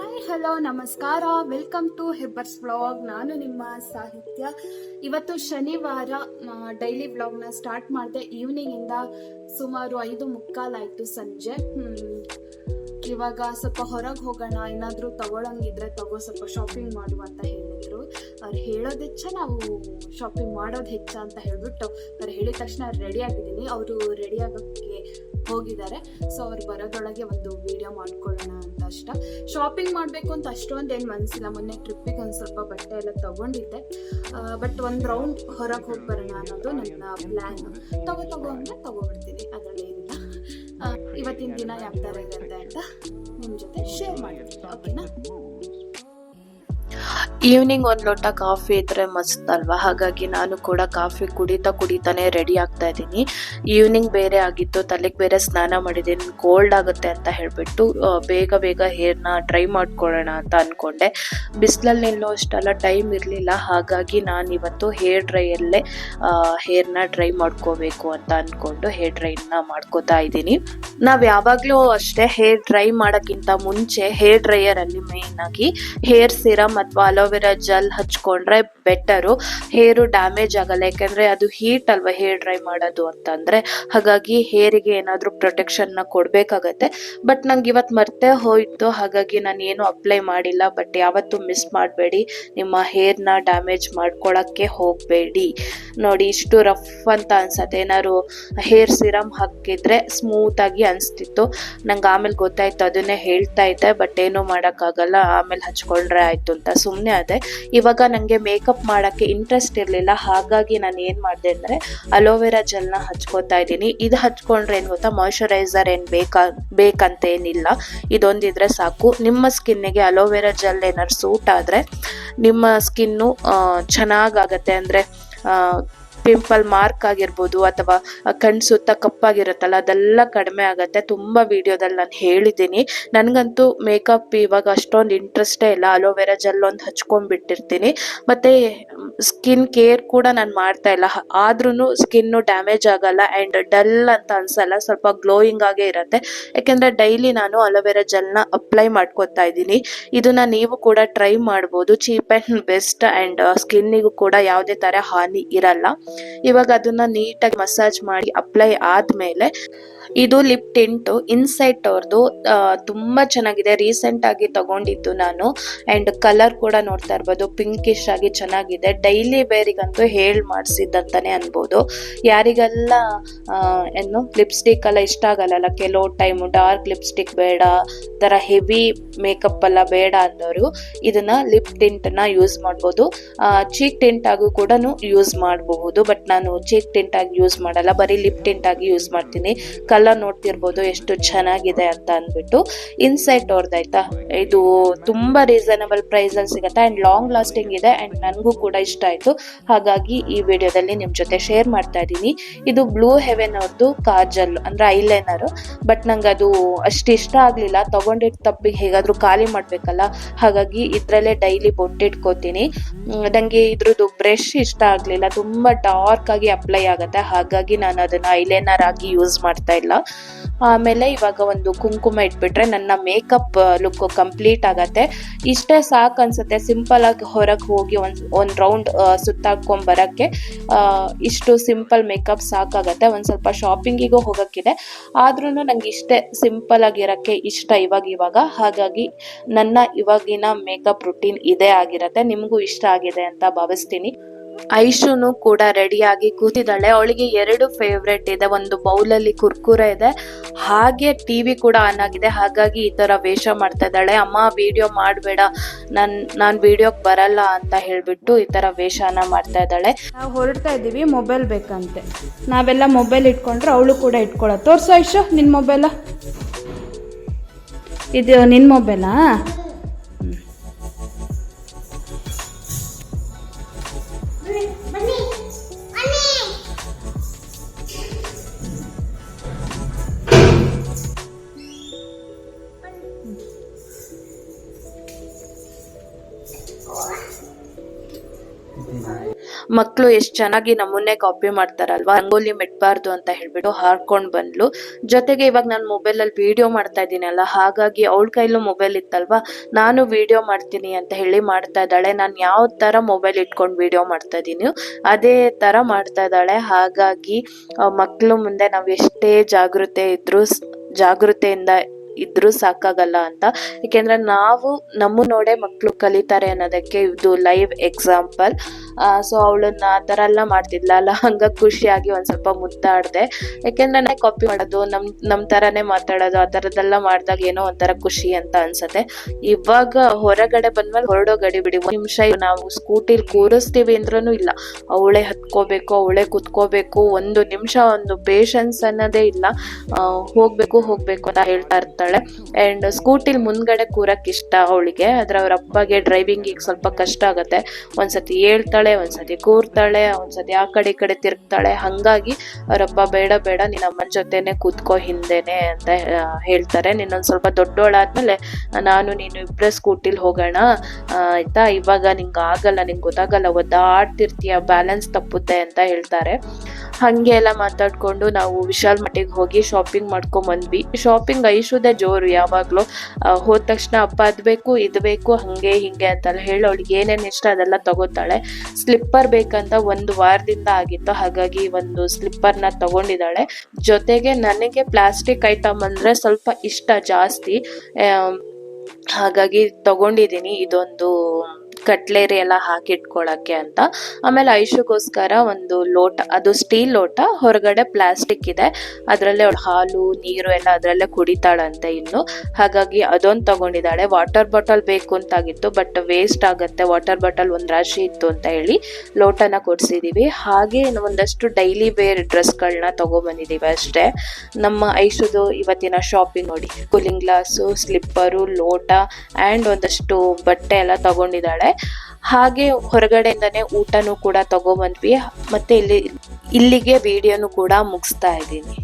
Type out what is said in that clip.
Hi hello ನಮಸ್ಕಾರ, welcome to ಹೆಬ್ಬರ್ಸ್ vlog. ನಾನು ನಿಮ್ಮ ಸಾಹಿತ್ಯ. ಇವತ್ತು ಶನಿವಾರ ಡೈಲಿ ವ್ಲಾಗ್ನ ಸ್ಟಾರ್ಟ್ ಮಾಡಿದೆ. ಈವ್ನಿಂಗಿಂದ ಸುಮಾರು 5:15 ಆಯಿತು ಸಂಜೆ. ಇವಾಗ ಸ್ವಲ್ಪ ಹೊರಗೆ ಹೋಗೋಣ, ಏನಾದರೂ ತಗೊಳಂಗಿದ್ರೆ ತಗೋ, ಸ್ವಲ್ಪ ಶಾಪಿಂಗ್ ಮಾಡು ಅಂತ ಹೇಳಿದ್ರು. ಅವ್ರು ಹೇಳೋದು ಹೆಚ್ಚ, ನಾವು ಶಾಪಿಂಗ್ ಮಾಡೋದು ಹೆಚ್ಚ ಅಂತ ಹೇಳ್ಬಿಟ್ಟು ಅವ್ರು ಹೇಳಿದ ತಕ್ಷಣ ರೆಡಿ ಆಗಿದ್ದೀನಿ. ಅವರು ರೆಡಿ ಆಗೋಕ್ಕೆ ಹೋಗಿದ್ದಾರೆ. ಸೊ ಅವ್ರು ಬರೋದೊಳಗೆ ಒಂದು ವಿಡಿಯೋ ಮಾಡ್ಕೊಳ್ಳೋಣ ಅಂತ ಅಷ್ಟ. ಶಾಪಿಂಗ್ ಮಾಡಬೇಕು ಅಂತ ಅಷ್ಟೊಂದೇನು ಮನಸ್ಸಿಲ್ಲ. ಮೊನ್ನೆ ಟ್ರಿಪ್ಪಿಗೆ ಒಂದು ಸ್ವಲ್ಪ ಬಟ್ಟೆ ಎಲ್ಲ ತಗೊಂಡಿದ್ದೆ, ಬಟ್ ಒಂದು ರೌಂಡ್ ಹೊರಗೆ ಹೋಗಿ ಬರೋಣ ಅನ್ನೋದು ನನ್ನ ಪ್ಲ್ಯಾನ್. ತಗೋ ಅಂದರೆ ತಗೋಬಿಡ್ತೀನಿ, ಅದರಲ್ಲಿ ಏನಿಲ್ಲ. ಇವತ್ತಿನ ದಿನ ಯಾವ ಥರ ಇರುತ್ತೆ ಅಂತ ನಿಮ್ಮ ಜೊತೆ ಶೇರ್ ಮಾಡಿರ್ತೀನಿ, ಓಕೆನಾ? ಈವ್ನಿಂಗ್ ಒಂದು ಲೋಟ ಕಾಫಿ ಇದ್ರೆ ಮಸ್ತ್ ಅಲ್ವಾ, ಹಾಗಾಗಿ ನಾನು ಕೂಡ ಕಾಫಿ ಕುಡಿತಾನೆ ರೆಡಿ ಆಗ್ತಾ ಇದ್ದೀನಿ. ಈವ್ನಿಂಗ್ ಬೇರೆ ಆಗಿತ್ತು, ತಲೆಗೆ ಬೇರೆ ಸ್ನಾನ ಮಾಡಿದ್ದೀನಿ, ಕೋಲ್ಡ್ ಆಗುತ್ತೆ ಅಂತ ಹೇಳ್ಬಿಟ್ಟು ಬೇಗ ಹೇರ್ನ ಡ್ರೈ ಮಾಡ್ಕೊಳ್ಳೋಣ ಅಂತ ಅಂದ್ಕೊಂಡೆ. ಬಿಸಿಲಲ್ಲಿ ನಿಲ್ಲೋ ಅಷ್ಟೆಲ್ಲ ಟೈಮ್ ಇರಲಿಲ್ಲ, ಹಾಗಾಗಿ ನಾನು ಇವತ್ತು ಹೇರ್ ಡ್ರೈಯಲ್ಲೇ ಹೇರ್ನ ಡ್ರೈ ಮಾಡ್ಕೋಬೇಕು ಅಂತ ಅಂದ್ಕೊಂಡು ಹೇರ್ ಡ್ರೈನ ಮಾಡ್ಕೋತಾ ಇದ್ದೀನಿ. ನಾವು ಯಾವಾಗಲೂ ಅಷ್ಟೇ ಹೇರ್ ಡ್ರೈ ಮಾಡೋಕ್ಕಿಂತ ಮುಂಚೆ ಹೇರ್ ಡ್ರೈಯರಲ್ಲಿ ಮೇಯ್ನ್ ಆಗಿ ಹೇರ್ ಸಿರಮ್ ಅಥವಾ ಅಲೋವೆರಾ ಜೆಲ್ ಹಚ್ಕೊಂಡ್ರೆ ಬೆಟರು. ಹೇರು ಡ್ಯಾಮೇಜ್ ಆಗಲ್ಲ, ಯಾಕಂದ್ರೆ ಅದು ಹೀಟ್ ಅಲ್ವಾ ಹೇರ್ ಡ್ರೈ ಮಾಡೋದು ಅಂತಂದ್ರೆ, ಹಾಗಾಗಿ ಹೇರಿಗೆ ಏನಾದರೂ ಪ್ರೊಟೆಕ್ಷನ್ನ ಕೊಡಬೇಕಾಗತ್ತೆ. ಬಟ್ ನಂಗೆ ಇವತ್ತು ಮರ್ತೇ ಹೋಯ್ತು, ಹಾಗಾಗಿ ನಾನು ಏನು ಅಪ್ಲೈ ಮಾಡಿಲ್ಲ. ಬಟ್ ಯಾವತ್ತೂ ಮಿಸ್ ಮಾಡಬೇಡಿ, ನಿಮ್ಮ ಹೇರ್ನ ಡ್ಯಾಮೇಜ್ ಮಾಡ್ಕೊಳಕ್ಕೆ ಹೋಗಬೇಡಿ. ನೋಡಿ, ಇಷ್ಟು ರಫ್ ಅಂತ ಅನ್ಸತ್ತೆ. ಏನಾದ್ರು ಹೇರ್ ಸಿರಮ್ ಹಾಕಿದ್ರೆ ಸ್ಮೂತ್ ಆಗಿ ಅನಿಸ್ತಿತ್ತು. ನಂಗೆ ಆಮೇಲೆ ಗೊತ್ತಾಯ್ತು, ಅದನ್ನೇ ಹೇಳ್ತಾ ಇದ್ದೆ, ಬಟ್ ಏನು ಮಾಡೋಕ್ಕಾಗಲ್ಲ, ಆಮೇಲೆ ಹಚ್ಕೊಂಡ್ರೆ ಆಯ್ತು ಅಂತ ಸುಮ್ಮನೆ ಅದೇ. ಇವಾಗ ನನಗೆ ಮೇಕಪ್ ಮಾಡೋಕ್ಕೆ ಇಂಟ್ರೆಸ್ಟ್ ಇರಲಿಲ್ಲ, ಹಾಗಾಗಿ ನಾನು ಏನು ಮಾಡಿದೆ ಅಂದರೆ ಅಲೋವೆರಾ ಜೆಲ್ನ ಹಚ್ಕೋತಾ ಇದ್ದೀನಿ. ಇದು ಹಚ್ಕೊಂಡ್ರೆ ಏನು ಗೊತ್ತಾ, ಮಾಯ್ಶ್ಚರೈಸರ್ ಏನು ಬೇಕಂತ ಏನಿಲ್ಲ, ಇದೊಂದಿದ್ರೆ ಸಾಕು. ನಿಮ್ಮ ಸ್ಕಿನ್ನಿಗೆ ಅಲೋವೆರಾ ಜೆಲ್ ಏನಾದ್ರು ಸೂಟ್ ಆದರೆ ನಿಮ್ಮ ಸ್ಕಿನ್ನು ಚೆನ್ನಾಗಾಗತ್ತೆ. ಅಂದರೆ ಪಿಂಪಲ್ ಮಾರ್ಕ್ ಆಗಿರ್ಬೋದು ಅಥವಾ ಕಣ್ಣು ಸುತ್ತ ಕಪ್ಪಾಗಿರುತ್ತಲ್ಲ, ಅದೆಲ್ಲ ಕಡಿಮೆ ಆಗುತ್ತೆ. ತುಂಬ ವಿಡಿಯೋದಲ್ಲಿ ನಾನು ಹೇಳಿದ್ದೀನಿ. ನನಗಂತೂ ಮೇಕಪ್ ಇವಾಗ ಅಷ್ಟೊಂದು ಇಂಟ್ರೆಸ್ಟೇ ಇಲ್ಲ, ಅಲೋವೆರಾ ಜೆಲ್ ಒಂದು ಹಚ್ಕೊಂಡ್ಬಿಟ್ಟಿರ್ತೀನಿ. ಮತ್ತು ಸ್ಕಿನ್ ಕೇರ್ ಕೂಡ ನಾನು ಮಾಡ್ತಾ ಇಲ್ಲ, ಆದ್ರೂ ಸ್ಕಿನ್ನು ಡ್ಯಾಮೇಜ್ ಆಗಲ್ಲ ಆ್ಯಂಡ್ ಡಲ್ ಅಂತ ಅನ್ಸಲ್ಲ, ಸ್ವಲ್ಪ ಗ್ಲೋಯಿಂಗ್ ಆಗೇ ಇರುತ್ತೆ. ಯಾಕೆಂದರೆ ಡೈಲಿ ನಾನು ಅಲೋವೆರಾ ಜೆಲ್ನ ಅಪ್ಲೈ ಮಾಡ್ಕೊತಾ ಇದ್ದೀನಿ. ಇದನ್ನು ನೀವು ಕೂಡ ಟ್ರೈ ಮಾಡ್ಬೋದು, ಚೀಪ್ ಆ್ಯಂಡ್ ಬೆಸ್ಟ್ ಆ್ಯಂಡ್ ಸ್ಕಿನ್ನಿಗೂ ಕೂಡ ಯಾವುದೇ ಥರ ಹಾನಿ ಇರಲ್ಲ. ಇವಾಗ ಅದನ್ನ ನೀಟಾಗಿ ಮಸಾಜ್ ಮಾಡಿ ಅಪ್ಲೈ ಆದ್ಮೇಲೆ, ಇದು ಲಿಪ್ ಟಿಂಟು ಇನ್ಸೈಟ್ ಅವ್ರದ್ದು, ತುಂಬ ಚೆನ್ನಾಗಿದೆ. ರೀಸೆಂಟ್ ಆಗಿ ತಗೊಂಡಿದ್ದು ನಾನು, ಆ್ಯಂಡ್ ಕಲರ್ ಕೂಡ ನೋಡ್ತಾ ಇರ್ಬೋದು, ಪಿಂಕಿಶ್ ಆಗಿ ಚೆನ್ನಾಗಿದೆ. ಡೈಲಿ ವೇರಿಗಂತೂ ಮಾಡಿಸಿದ್ದಂತಾನೆ ಅನ್ಬೋದು. ಯಾರಿಗೆಲ್ಲ ಏನು ಲಿಪ್ಸ್ಟಿಕ್ ಎಲ್ಲ ಇಷ್ಟ ಆಗಲ್ಲ, ಕೆಲವು ಟೈಮು ಡಾರ್ಕ್ ಲಿಪ್ಸ್ಟಿಕ್ ಬೇಡ, ಥರ ಹೆವಿ ಮೇಕಪ್ ಎಲ್ಲ ಬೇಡ ಅಂದವರು ಇದನ್ನ ಲಿಪ್ ಟಿಂಟ್ನ ಯೂಸ್ ಮಾಡ್ಬೋದು. ಚೀಕ್ ಟಿಂಟ್ ಆಗು ಕೂಡ ಯೂಸ್ ಮಾಡಬಹುದು, ಬಟ್ ನಾನು ಚೀಕ್ ಟಿಂಟ್ ಆಗಿ ಯೂಸ್ ಮಾಡಲ್ಲ, ಬರೀ ಲಿಪ್ ಟಿಂಟ್ ಆಗಿ ಯೂಸ್ ಮಾಡ್ತೀನಿ. ಕಲರ್ ನೋಡ್ತಿರ್ಬೋದು ಎಷ್ಟು ಚೆನ್ನಾಗಿದೆ ಅಂತ ಅಂದ್ಬಿಟ್ಟು. ಇನ್ಸೈಟ್ ಅವ್ರದ್ದಾಯ್ತಾ, ಇದು ತುಂಬಾ ರೀಸನಬಲ್ ಪ್ರೈಸ್ ಅಲ್ಲಿ ಸಿಗುತ್ತೆ ಅಂಡ್ ಲಾಂಗ್ ಲಾಸ್ಟಿಂಗ್ ಇದೆ, ಅಂಡ್ ನನಗೂ ಕೂಡ ಇಷ್ಟ ಆಯ್ತು, ಹಾಗಾಗಿ ಈ ವಿಡಿಯೋದಲ್ಲಿ ನಿಮ್ ಜೊತೆ ಶೇರ್ ಮಾಡ್ತಾ ಇದ್ದೀನಿ. ಇದು ಬ್ಲೂ ಹೆವೆನ್ ಅವ್ರದ್ದು ಕಾಜಲ್ ಅಂದ್ರೆ ಐಲೈನರ್, ಬಟ್ ನಂಗೆ ಅದು ಅಷ್ಟು ಇಷ್ಟ ಆಗ್ಲಿಲ್ಲ. ತಗೊಂಡಿಟ್ಟು ತಪ್ಪಿಗೆ ಹೇಗಾದ್ರೂ ಖಾಲಿ ಮಾಡ್ಬೇಕಲ್ಲ, ಹಾಗಾಗಿ ಇದ್ರಲ್ಲೇ ಡೈಲಿ ಬೊಟ್ಟಿಟ್ಕೋತೀನಿ. ನಂಗೆ ಇದ್ರದ್ದು ಬ್ರಷ್ ಇಷ್ಟ ಆಗ್ಲಿಲ್ಲ, ತುಂಬಾ ಡಾರ್ಕ್ ಆಗಿ ಅಪ್ಲೈ ಆಗುತ್ತೆ, ಹಾಗಾಗಿ ನಾನು ಅದನ್ನ ಐಲೈನರ್ ಆಗಿ ಯೂಸ್ ಮಾಡ್ತಾ ಇಲ್ಲ. ಆಮೇಲೆ ಇವಾಗ ಒಂದು ಕುಂಕುಮ ಇಟ್ಬಿಟ್ರೆ ನನ್ನ ಮೇಕಪ್ ಲುಕ್ ಕಂಪ್ಲೀಟ್ ಆಗತ್ತೆ. ಇಷ್ಟೇ ಸಾಕು ಅನ್ಸುತ್ತೆ, ಸಿಂಪಲ್ ಆಗಿ ಹೊರಗೆ ಹೋಗಿ ಒಂದ್ ರೌಂಡ್ ಸುತ್ತಾಡ್ಕೊಂಡ್ ಬರಕ್ಕೆ ಇಷ್ಟು ಸಿಂಪಲ್ ಮೇಕಪ್ ಸಾಕಾಗತ್ತೆ. ಒಂದ್ ಸ್ವಲ್ಪ ಶಾಪಿಂಗಿಗೂ ಹೋಗಕ್ಕಿದೆ, ಆದ್ರೂ ನಂಗೆ ಇಷ್ಟೇ ಸಿಂಪಲ್ ಆಗಿರಕ್ಕೆ ಇಷ್ಟ ಇವಾಗ. ಹಾಗಾಗಿ ನನ್ನ ಇವಾಗಿನ ಮೇಕಪ್ ರುಟೀನ್ ಇದೇ ಆಗಿರತ್ತೆ. ನಿಮಗೂ ಇಷ್ಟ ಆಗಿದೆ ಅಂತ ಭಾವಿಸ್ತೀನಿ. ಐಶುನು ಕೂಡ ರೆಡಿಯಾಗಿ ಕೂತಿದ್ದಾಳೆ. ಅವಳಿಗೆ 2 ಫೇವ್ರೆಟ್ ಇದೆ, ಒಂದು ಬೌಲಲ್ಲಿ ಕುರ್ಕುರೆ ಇದೆ, ಹಾಗೆ ಟಿವಿ ಕೂಡ ಆನ್ ಆಗಿದೆ, ಹಾಗಾಗಿ ಈ ತರ ವೇಷ ಮಾಡ್ತಾ ಇದ್ದಾಳೆ. ಅಮ್ಮ ವಿಡಿಯೋ ಮಾಡಬೇಡ, ನಾನು ವಿಡಿಯೋಗೆ ಬರಲ್ಲ ಅಂತ ಹೇಳ್ಬಿಟ್ಟು ಈ ತರ ವೇಷನ ಮಾಡ್ತಾ ಇದ್ದಾಳೆ. ನಾವು ಹೊರಡ್ತಾ ಇದ್ದೀವಿ, ಮೊಬೈಲ್ ಬೇಕಂತೆ. ನಾವೆಲ್ಲ ಮೊಬೈಲ್ ಇಟ್ಕೊಂಡ್ರೆ ಅವಳು ಕೂಡ ಇಟ್ಕೊಳ್ಳೋ. ತೋರ್ಸು ಐಶು, ನಿನ್ನ ಮೊಬೈಲ ಇದು, ನಿನ್ನ ಮೊಬೈಲಾ? ಮಕ್ಕಳು ಎಷ್ಟು ಚೆನ್ನಾಗಿ ನಮ್ಮನ್ನೇ ಕಾಪಿ ಮಾಡ್ತಾರಲ್ವಾ, ರಂಗೋಲಿ ಮೆಟ್ಬಾರ್ದು ಅಂತ ಹೇಳ್ಬಿಟ್ಟು ಹಾರ್ಕೊಂಡ್ ಬಂದ್ಲು. ಜೊತೆಗೆ ಇವಾಗ ನಾನು ಮೊಬೈಲ್ ಅಲ್ಲಿ ವಿಡಿಯೋ ಮಾಡ್ತಾ ಇದ್ದೀನಲ್ಲ, ಹಾಗಾಗಿ ಅವಳ ಕೈಲೂ ಮೊಬೈಲ್ ಇತ್ತಲ್ವಾ, ನಾನು ವಿಡಿಯೋ ಮಾಡ್ತೀನಿ ಅಂತ ಹೇಳಿ ಮಾಡ್ತಾ ಇದ್ದಾಳೆ. ನಾನು ಯಾವ ತರ ಮೊಬೈಲ್ ಇಟ್ಕೊಂಡು ವಿಡಿಯೋ ಮಾಡ್ತಾ ಇದ್ದೀನಿ ಅದೇ ತರ ಮಾಡ್ತಾ ಇದ್ದಾಳೆ. ಹಾಗಾಗಿ ಮಕ್ಕಳು ಮುಂದೆ ನಾವು ಎಷ್ಟೇ ಜಾಗೃತೆಯಿಂದ ಇದ್ರೂ ಸಾಕಾಗಲ್ಲ ಅಂತ. ಯಾಕೆಂದ್ರೆ ನಾವು ನಮ್ಮ ನೋಡೇ ಮಕ್ಕಳು ಕಲಿತಾರೆ ಅನ್ನೋದಕ್ಕೆ ಇದು ಲೈವ್ ಎಕ್ಸಾಂಪಲ್. ಸೊ ಅವಳನ್ನ ಆ ಥರ ಎಲ್ಲ ಮಾಡ್ತಿದ್ಲಲ್ಲ, ಹಂಗ ಖುಷಿಯಾಗಿ ಒಂದ್ ಸ್ವಲ್ಪ ಮುದ್ದಾಡ್ದೆ. ಯಾಕೆಂದ್ರೆ ನಾನು ಕಾಪಿ ಮಾಡೋದು, ನಮ್ ತರಾನೇ ಮಾತಾಡೋದು, ಆ ಥರದ್ದೆಲ್ಲ ಮಾಡಿದಾಗ ಏನೋ ಒಂಥರ ಖುಷಿ ಅಂತ ಅನ್ಸತ್ತೆ. ಇವಾಗ ಹೊರಗಡೆ ಬಂದ್ಮೇಲೆ ಹೊರಡೋ ಗಡಿ ಬಿಡಿ, 1 ನಿಮಿಷ ನಾವು ಸ್ಕೂಟಿಲಿ ಕೂರಿಸ್ತೀವಿ ಅಂದ್ರೂ ಇಲ್ಲ, ಅವಳೇ ಹತ್ಕೋಬೇಕು, ಅವಳೇ ಕುತ್ಕೋಬೇಕು, 1 ನಿಮಿಷ ಒಂದು ಪೇಷನ್ಸ್ ಅನ್ನೋದೇ ಇಲ್ಲ. ಹೋಗ್ಬೇಕು ಅಂತ ಹೇಳ್ತಾ ಇರ್ತಾಳೆ. ಅಂಡ್ ಸ್ಕೂಟಿಲ್ ಮುಂದ್ಗಡೆ ಕೂರಕ್ ಇಷ್ಟ ಅವಳಿಗೆ, ಆದ್ರೆ ಅವ್ರ ಅಪ್ಪಗೆ ಡ್ರೈವಿಂಗ್ ಈಗ ಸ್ವಲ್ಪ ಕಷ್ಟ ಆಗತ್ತೆ. ಒಂದ್ಸತಿ ಹೇಳ್ತಾಳೆ, ಒಂದ್ಸತಿ ಕೂರ್ತಾಳೆ, ಒಂದ್ಸತಿ ಆ ಕಡೆ ಈ ಕಡೆ ತಿರುಗ್ತಾಳೆ. ಹಂಗಾಗಿ ಅವರಪ್ಪ ಬೇಡ ನೀನ್ ಅಮ್ಮನ ಜೊತೆನೆ ಕೂತ್ಕೋ ಹಿಂದೆನೆ ಅಂತ ಹೇಳ್ತಾರೆ. ನೀನೊಂದ್ ಸ್ವಲ್ಪ ದೊಡ್ಡೋಳಾದ್ಮೇಲೆ ನೀನು ಇಬ್ಬರೇ ಸ್ಕೂಟಿಲ್ ಹೋಗೋಣ ಆಯ್ತಾ, ಇವಾಗ ನಿಂಗೆ ಆಗಲ್ಲ, ನಿಂಗೆ ಗೊತ್ತಾಗಲ್ಲ, ಒದ್ದಾಡ್ತಿರ್ತೀಯ, ಬ್ಯಾಲೆನ್ಸ್ ತಪ್ಪುತ್ತೆ ಅಂತ ಹೇಳ್ತಾರೆ. ಹಂಗೆ ಎಲ್ಲ ಮಾತಾಡ್ಕೊಂಡು ನಾವು ವಿಶಾಲ್ ಮಟ್ಟಿಗೆ ಹೋಗಿ ಶಾಪಿಂಗ್ ಮಾಡ್ಕೊಂಡ್ ಬಂದ್ವಿ. ಶಾಪಿಂಗ್ ಐಶುದೇ ಜೋರು ಯಾವಾಗ್ಲೂ. ಹೋದ ತಕ್ಷಣ ಅಪ್ಪ ಅದ್ ಬೇಕು ಇದ್ ಬೇಕು ಹಂಗೆ ಹಿಂಗೆ ಅಂತೆಲ್ಲ ಹೇಳಿ ಅವಳಿಗೆ ಏನೇನ್ ಇಷ್ಟ ಅದೆಲ್ಲ ತಗೋತಾಳೆ. ಸ್ಲಿಪ್ಪರ್ ಬೇಕಂತ 1 ವಾರದಿಂದ ಆಗಿತ್ತು, ಹಾಗಾಗಿ ಒಂದು ಸ್ಲಿಪ್ಪರ್ನ ತಗೊಂಡಿದ್ದಾಳೆ. ಜೊತೆಗೆ ನನಗೆ ಪ್ಲಾಸ್ಟಿಕ್ ಐಟಮ್ ಅಂದ್ರೆ ಸ್ವಲ್ಪ ಇಷ್ಟ ಜಾಸ್ತಿ, ಹಾಗಾಗಿ ತಗೊಂಡಿದ್ದೀನಿ ಇದೊಂದು ಕಟ್ಲೇರಿ ಎಲ್ಲ ಹಾಕಿಟ್ಕೊಳಕ್ಕೆ ಅಂತ. ಆಮೇಲೆ ಐಶುಗೋಸ್ಕರ ಒಂದು ಲೋಟ, ಅದು ಸ್ಟೀಲ್ ಲೋಟ, ಹೊರಗಡೆ ಪ್ಲಾಸ್ಟಿಕ್ ಇದೆ, ಅದ್ರಲ್ಲೇ ಅವಳು ಹಾಲು ನೀರು ಎಲ್ಲ ಅದ್ರಲ್ಲೇ ಕುಡಿತಾಳಂತೆ ಇನ್ನು. ಹಾಗಾಗಿ ಅದೊಂದು ತಗೊಂಡಿದ್ದಾಳೆ. ವಾಟರ್ ಬಾಟಲ್ ಬೇಕು ಅಂತಾಗಿತ್ತು, ಬಟ್ ವೇಸ್ಟ್ ಆಗತ್ತೆ, ವಾಟರ್ ಬಾಟಲ್ ಒಂದ್ ರಾಶಿ ಇತ್ತು ಅಂತ ಹೇಳಿ ಲೋಟನ ಕೊಡ್ಸಿದೀವಿ. ಹಾಗೆ ಒಂದಷ್ಟು ಡೈಲಿ ವೇರ್ ಡ್ರೆಸ್ಗಳನ್ನ ತಗೊಂಡ್ಬಂದಿದೀವಿ ಅಷ್ಟೇ. ನಮ್ಮ ಐಶುದು ಇವತ್ತಿನ ಶಾಪಿಂಗ್ ನೋಡಿ, ಕೂಲಿಂಗ್ ಗ್ಲಾಸು, ಸ್ಲಿಪ್ಪರು, ಲೋಟ ಅಂಡ್ ಒಂದಷ್ಟು ಬಟ್ಟೆ ಎಲ್ಲ ತಗೊಂಡಿದ್ದಾಳೆ. ಹಾಗೆ ಹೊರಗಡೆಯಿಂದಾನೆ ಊಟನೂ ಕೂಡ ತಗೊಬಂದ್ವಿ. ಮತ್ತೆ ಇಲ್ಲಿಗೆ ವಿಡಿಯೋನು ಕೂಡ ಮುಗಿಸ್ತಾ ಇದ್ದೀನಿ.